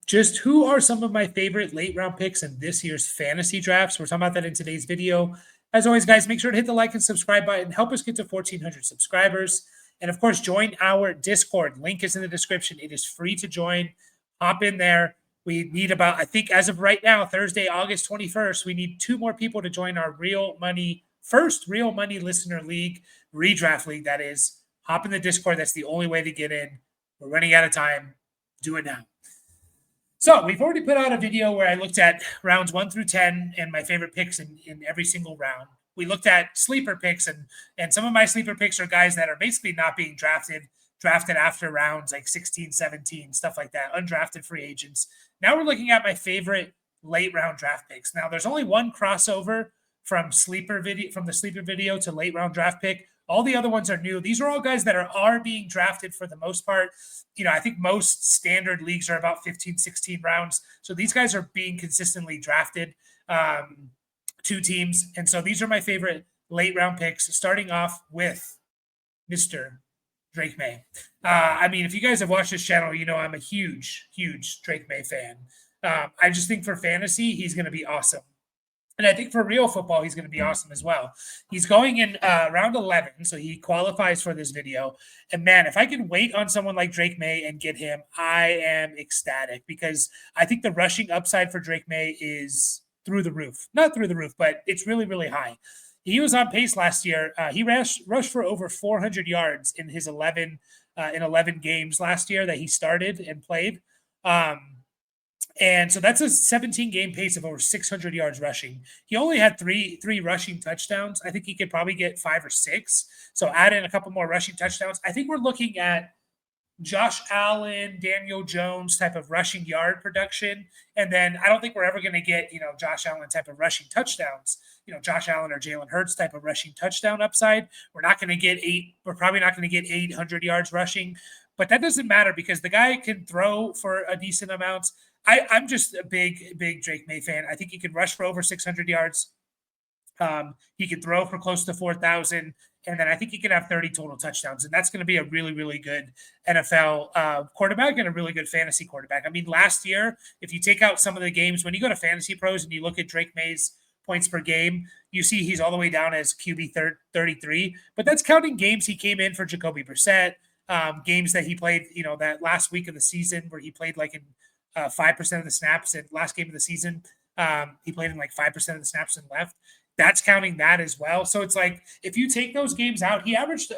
just who are some of my favorite late round picks in this year's fantasy drafts. We're talking about that in today's video. As always, guys, make sure to hit the like and subscribe button. Help us get to 1,400 subscribers. And of course, join our Discord. Link is in the description. It is free to join. Hop in there. We need about, I think as of right now, Thursday, August 21st, we need 2 more people to join our first Real Money Listener League, redraft league, that is. Hop in the Discord. That's the only way to get in. We're running out of time. Do it now. So we've already put out a video where I looked at rounds 1 through 10 and my favorite picks in every single round. We looked at sleeper picks, and some of my sleeper picks are guys that are basically not being drafted after rounds like 16, 17, stuff like that, undrafted free agents. Now we're looking at my favorite late round draft picks. Now there's only one crossover from the sleeper video to late round draft pick. All the other ones are new. These are all guys that are being drafted for the most part. I think most standard leagues are about 15, 16 rounds. So these guys are being consistently drafted, 2 teams. And so these are my favorite late round picks, starting off with Mr. Drake Maye. If you guys have watched this channel, I'm a huge, huge Drake Maye fan. I just think for fantasy, he's going to be awesome. And I think for real football, he's going to be awesome as well. He's going in round 11, so he qualifies for this video. And man, if I can wait on someone like Drake Maye and get him, I am ecstatic because I think the rushing upside for Drake Maye is through the roof. Not through the roof, but it's really, really high. He was on pace last year. He rushed for over 400 yards in his 11 games last year that he started and played. And so that's a 17-game pace of over 600 yards rushing. He only had three rushing touchdowns. I think he could probably get 5 or 6. So add in a couple more rushing touchdowns. I think we're looking at Josh Allen, Daniel Jones type of rushing yard production. And then I don't think we're ever going to get, Josh Allen type of rushing touchdowns, Josh Allen or Jalen Hurts type of rushing touchdown upside. We're probably not going to get 800 yards rushing, but that doesn't matter because the guy can throw for a decent amount. I'm just a big, big Drake Maye fan. I think he can rush for over 600 yards. He could throw for close to 4,000. And then I think he could have 30 total touchdowns. And that's going to be a really, really good NFL quarterback and a really good fantasy quarterback. Last year, if you take out some of the games, when you go to Fantasy Pros and you look at Drake Maye's points per game, you see he's all the way down as QB 33. But that's counting games he came in for Jacoby Brissett, games that he played, that last week of the season where he played like in 5% of the snaps. And last game of the season, he played in like 5% of the snaps and left. That's counting that as well. So it's like if you take those games out, he averaged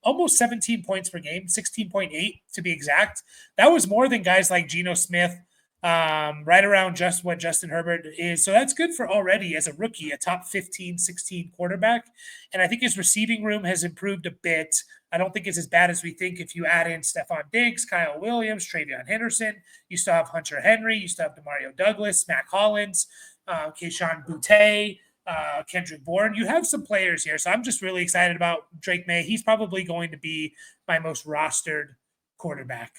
almost 17 points per game, 16.8 to be exact. That was more than guys like Geno Smith, right around just what Justin Herbert is. So that's good for already as a rookie, a top 15, 16 quarterback. And I think his receiving room has improved a bit. I don't think it's as bad as we think if you add in Stephon Diggs, Kyle Williams, Travion Henderson. You still have Hunter Henry. You still have Demario Douglas, Mac Hollins, Keyshawn Boutte, Kendrick Bourne. You have some players here. So I'm just really excited about Drake Maye. He's probably going to be my most rostered quarterback.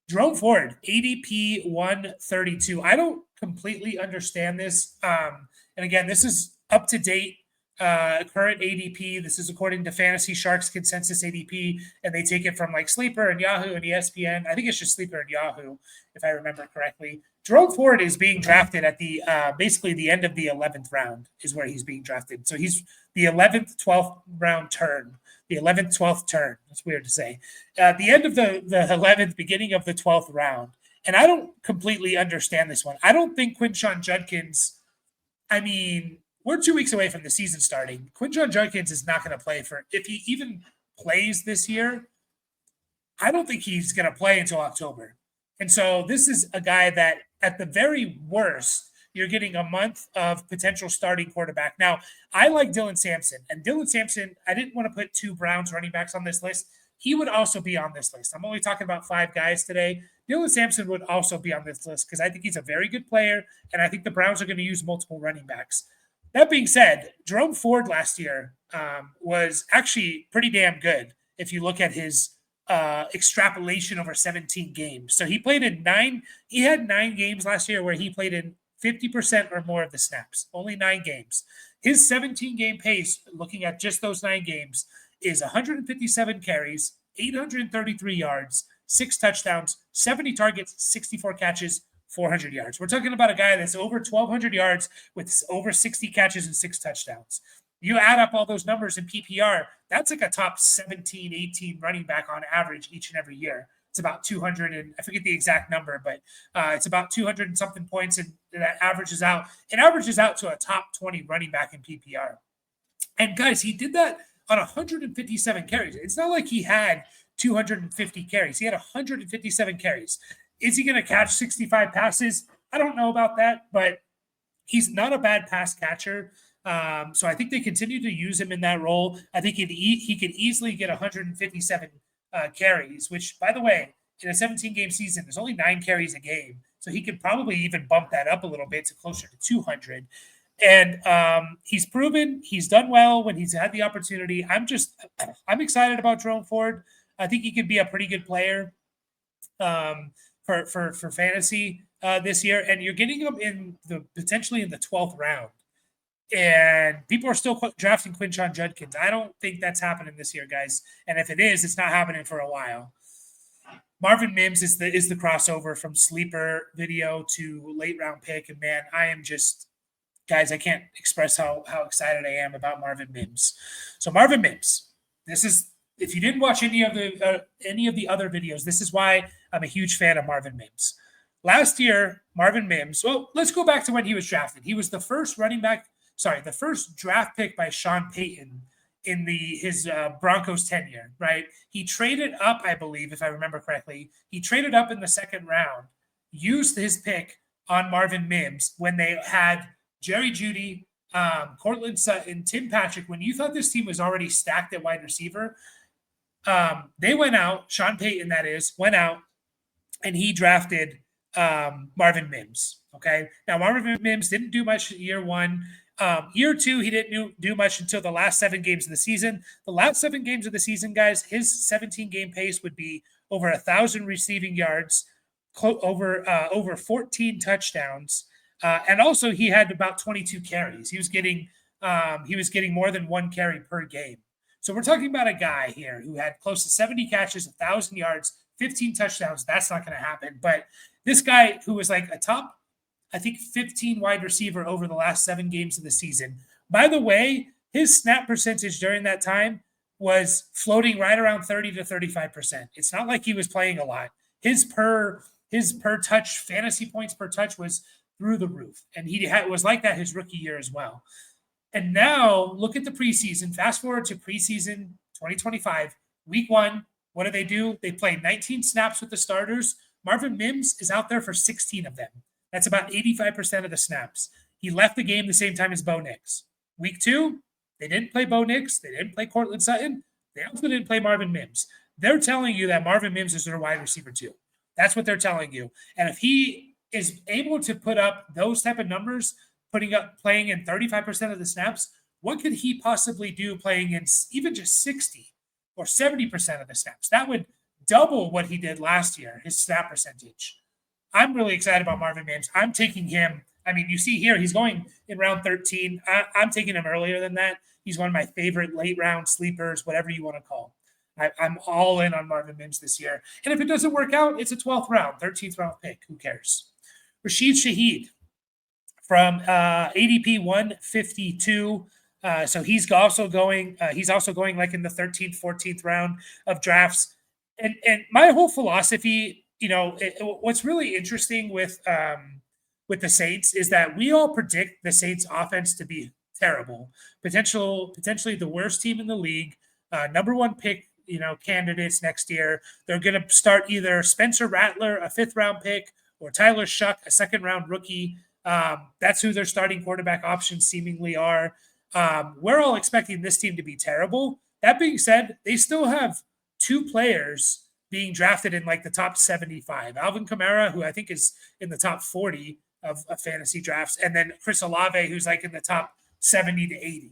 Jerome Ford, ADP 132. I don't completely understand this. And again, this is up to date, current ADP. This is according to Fantasy Sharks consensus ADP, and they take it from like Sleeper and Yahoo and ESPN. I think it's just Sleeper and Yahoo, if I remember correctly. Jerome Ford is being drafted at the basically the end of the 11th round is where he's being drafted. So he's the 11th, 12th round turn. The 11th, 12th turn. That's weird to say. At the end of the 11th, beginning of the 12th round. And I don't completely understand this one. I don't think Quinshon Judkins, we're 2 weeks away from the season starting. Quinshon Judkins is not going to play if he even plays this year, I don't think he's going to play until October. And so this is a guy that at the very worst, you're getting a month of potential starting quarterback. Now, I like Dylan Sampson. And Dylan Sampson, I didn't want to put 2 Browns running backs on this list. He would also be on this list. I'm only talking about 5 guys today. Dylan Sampson would also be on this list because I think he's a very good player, and I think the Browns are going to use multiple running backs. That being said, Jerome Ford last year was actually pretty damn good if you look at his extrapolation over 17 games. So he had 9 games last year where he played in 50% or more of the snaps, only 9 games. His 17-game pace, looking at just those 9 games, is 157 carries, 833 yards, 6 touchdowns, 70 targets, 64 catches, 400 yards. We're talking about a guy that's over 1,200 yards with over 60 catches and 6 touchdowns. You add up all those numbers in PPR, that's like a top 17, 18 running back on average each and every year. It's about 200, and I forget the exact number, but it's about 200 and something points, and that averages out. It averages out to a top 20 running back in PPR. And guys, he did that on 157 carries. It's not like he had 250 carries. He had 157 carries. Is he going to catch 65 passes? I don't know about that, but he's not a bad pass catcher. So I think they continue to use him in that role. I think he could easily get 157 carries, which, by the way, in a 17-game season, there's only 9 carries a game. So he could probably even bump that up a little bit to closer to 200. And he's proven he's done well when he's had the opportunity. I'm excited about Jerome Ford. I think he could be a pretty good player for fantasy this year. And you're getting him potentially in the 12th round. And people are still drafting Quinshon Judkins. I don't think that's happening this year, guys. And if it is, it's not happening for a while. Marvin Mims is the crossover from sleeper video to late round pick. And man, I am just, guys, I can't express how excited I am about Marvin Mims. So Marvin Mims, this is, if you didn't watch any of the other videos, this is why I'm a huge fan of Marvin Mims. Last year, Marvin Mims, well, let's go back to when he was drafted. He was the first the first draft pick by Sean Payton in his Broncos tenure, right? He traded up, I believe, if I remember correctly. He traded up in the 2nd round, used his pick on Marvin Mims when they had Jerry Jeudy, Cortland Sutton, Tim Patrick. When you thought this team was already stacked at wide receiver, they went out, Sean Payton, that is, went out, and he drafted Marvin Mims, okay? Now, Marvin Mims didn't do much year 1. Year 2, he didn't do much until the last 7 games of the season. The last 7 games of the season, guys, his 17-game pace would be over 1,000 receiving yards, over 14 touchdowns, and also he had about 22 carries. He was getting more than 1 carry per game. So we're talking about a guy here who had close to 70 catches, 1,000 yards, 15 touchdowns. That's not going to happen. But this guy who was like a top, I think, 15 wide receiver over the last 7 games of the season. By the way, his snap percentage during that time was floating right around 30 to 35%. It's not like he was playing a lot. His per touch, fantasy points per touch was through the roof. And was like that his rookie year as well. And now look at the preseason. Fast forward to preseason 2025, week 1. What do? They play 19 snaps with the starters. Marvin Mims is out there for 16 of them. That's about 85% of the snaps. He left the game the same time as Bo Nix. Week 2, they didn't play Bo Nix. They didn't play Cortland Sutton. They also didn't play Marvin Mims. They're telling you that Marvin Mims is their wide receiver too. That's what they're telling you. And if he is able to put up those type of numbers, playing in 35% of the snaps, what could he possibly do playing in even just 60 or 70% of the snaps? That would double what he did last year, his snap percentage. I'm really excited about Marvin Mims. I'm taking him. I mean, you see here, he's going in round 13. I'm taking him earlier than that. He's one of my favorite late round sleepers, whatever you want to call. I'm all in on Marvin Mims this year. And if it doesn't work out, it's a 12th round, 13th round pick. Who cares? Rashid Shaheed from ADP 152. So he's also going like in the 13th, 14th round of drafts. And my whole philosophy, what's really interesting with the Saints is that we all predict the Saints offense to be terrible, potentially the worst team in the league, number 1 pick, candidates next year. They're going to start either Spencer Rattler, a 5th round pick, or Tyler Shuck, a 2nd round rookie. That's who their starting quarterback options seemingly are. We're all expecting this team to be terrible. That being said, they still have 2 players being drafted in like the top 75. Alvin Kamara, who I think is in the top 40 of fantasy drafts, and then Chris Olave, who's like in the top 70 to 80.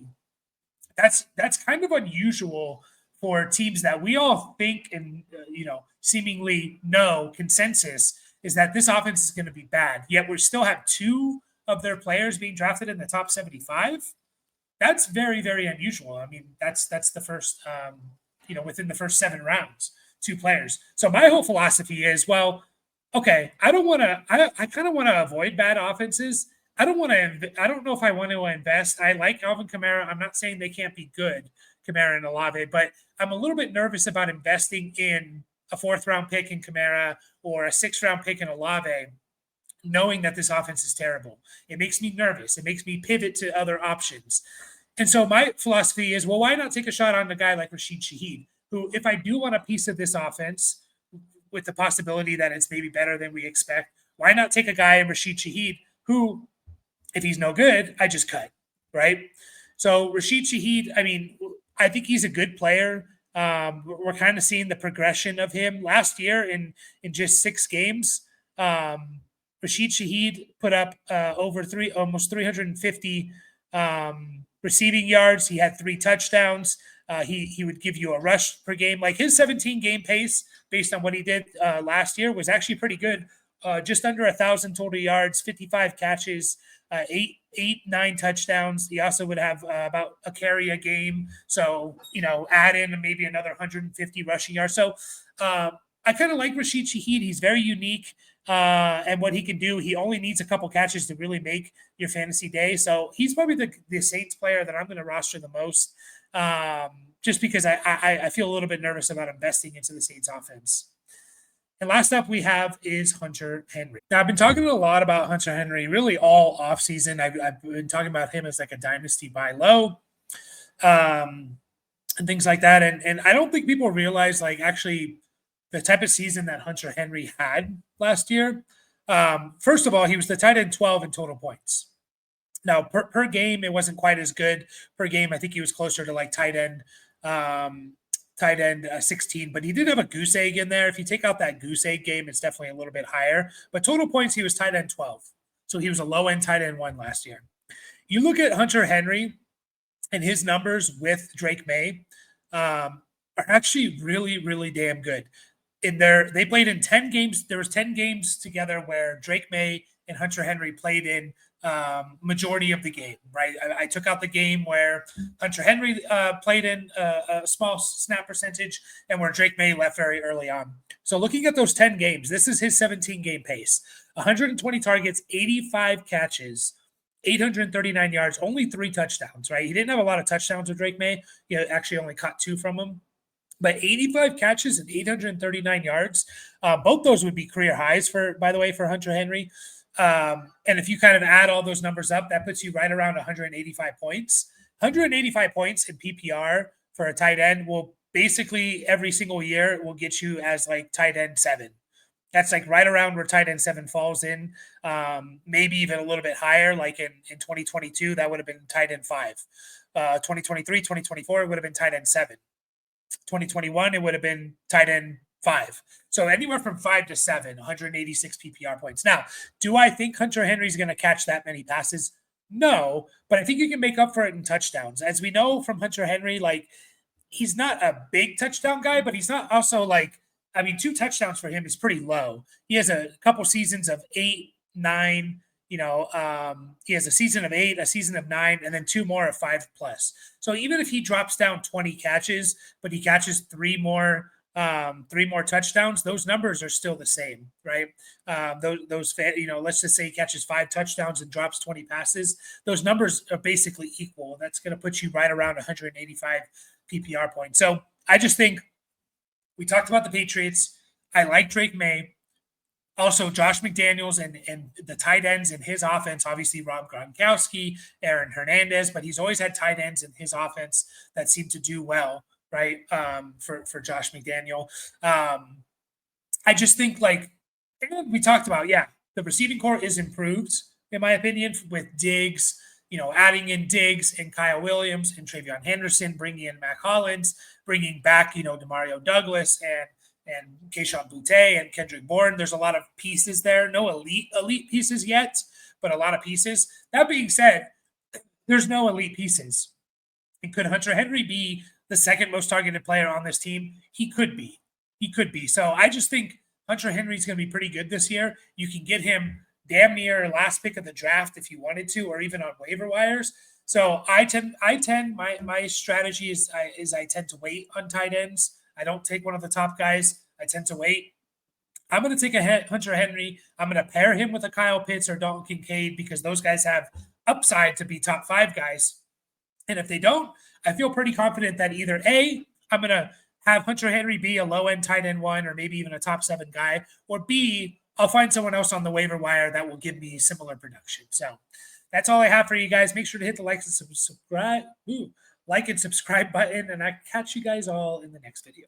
That's kind of unusual for teams that we all think and seemingly know consensus is that this offense is going to be bad. Yet we still have 2 of their players being drafted in the top 75. That's very, very unusual. I mean, that's the first within the first 7 rounds. two players. So my whole philosophy is, well, okay, I don't want to. I kind of want to avoid bad offenses. I don't want to. I don't know if I want to invest. I like Alvin Kamara. I'm not saying they can't be good, Kamara and Olave, but I'm a little bit nervous about investing in a fourth round pick in Kamara or a sixth round pick in Olave, knowing that this offense is terrible. It makes me nervous. It makes me pivot to other options. And so my philosophy is, well, why not take a shot on a guy like Rashid Shaheed, who, if I do want a piece of this offense with the possibility that it's maybe better than we expect, why not take a guy in Rashid Shaheed who, if he's no good, I just cut, right? So Rashid Shaheed, I mean, I think he's a good player. We're kind of seeing the progression of him last year in just 6 games. Rashid Shaheed put up almost 350 receiving yards. He had 3 touchdowns. He would give you a rush per game. Like his 17 game pace, based on what he did last year, was actually pretty good. Just under 1,000 total yards, 55 catches, 9 touchdowns. He also would have about a carry a game. So, add in maybe another 150 rushing yards. So I kind of like Rashid Shaheed. He's very unique. And what he can do, he only needs a couple catches to really make your fantasy day. So he's probably the Saints player that I'm going to roster the most, just because I feel a little bit nervous about investing into the Saints offense. And last up we have is Hunter Henry. Now, I've been talking a lot about Hunter Henry really all offseason. I've been talking about him as like a dynasty buy low, and things like that. And I don't think people realize, like, actually the type of season that Hunter Henry had last year. First of all, he was the tight end 12 in total points. Now, per game, it wasn't quite as good per game. I think he was closer to like tight end 16, but he did have a goose egg in there. If you take out that goose egg game, it's definitely a little bit higher. But total points, he was tight end 12. So he was a low end tight end 1 last year. You look at Hunter Henry and his numbers with Drake Maye are actually really, really damn good. They played in 10 games. There was 10 games together where Drake Maye and Hunter Henry played in majority of the game, right? I took out the game where Hunter Henry played in a small snap percentage and where Drake Maye left very early on. So looking at those 10 games, this is his 17 game pace. 120 targets, 85 catches, 839 yards, only 3 touchdowns, right? He didn't have a lot of touchdowns with Drake Maye. He actually only caught 2 from him. But 85 catches and 839 yards, both those would be career highs by the way, for Hunter Henry. And if you kind of add all those numbers up, that puts you right around 185 points. 185 points in PPR for a tight end will basically every single year will get you as like tight end 7. That's like right around where tight end 7 falls in, maybe even a little bit higher. Like in 2022, that would have been tight end 5. 2023, 2024, it would have been tight end 7. 2021, it would have been tight end 5. So anywhere from 5 to 7, 186 PPR points. Now, do I think Hunter Henry's going to catch that many passes? No, but I think you can make up for it in touchdowns. As we know from Hunter Henry, like, he's not a big touchdown guy, but he's not also like, 2 touchdowns for him is pretty low. He has a couple seasons of 8, 9. He has a season of 8, a season of 9, and then 2 more of 5+. So even if he drops down 20 catches, but he catches 3 more touchdowns, those numbers are still the same, right? Let's just say he catches 5 touchdowns and drops 20 passes. Those numbers are basically equal. That's going to put you right around 185 PPR points. So I just think we talked about the Patriots. I like Drake Maye. Also, Josh McDaniels and the tight ends in his offense, obviously Rob Gronkowski, Aaron Hernandez, but he's always had tight ends in his offense that seem to do well, right, for Josh McDaniel. I just think, like we talked about, the receiving core is improved, in my opinion, with Diggs, adding in Diggs and Kyle Williams and Travion Henderson, bringing in Mac Hollins, bringing back, Demario Douglas and Keyshawn Boutte and Kendrick Bourne. There's a lot of pieces there. No elite pieces yet, but a lot of pieces. That being said, there's no elite pieces. And could Hunter Henry be the second most targeted player on this team? He could be. So I just think Hunter Henry's going to be pretty good this year. You can get him damn near last pick of the draft if you wanted to, or even on waiver wires. So my strategy is I tend to wait on tight ends. I don't take one of the top guys. I tend to wait. I'm going to take a Hunter Henry. I'm going to pair him with a Kyle Pitts or Dalton Kincaid because those guys have upside to be top 5 guys. And if they don't, I feel pretty confident that either A, I'm going to have Hunter Henry be a low end tight end 1 or maybe even a top 7 guy, or B, I'll find someone else on the waiver wire that will give me similar production. So that's all I have for you guys. Make sure to hit the like and subscribe button, and I catch you guys all in the next video.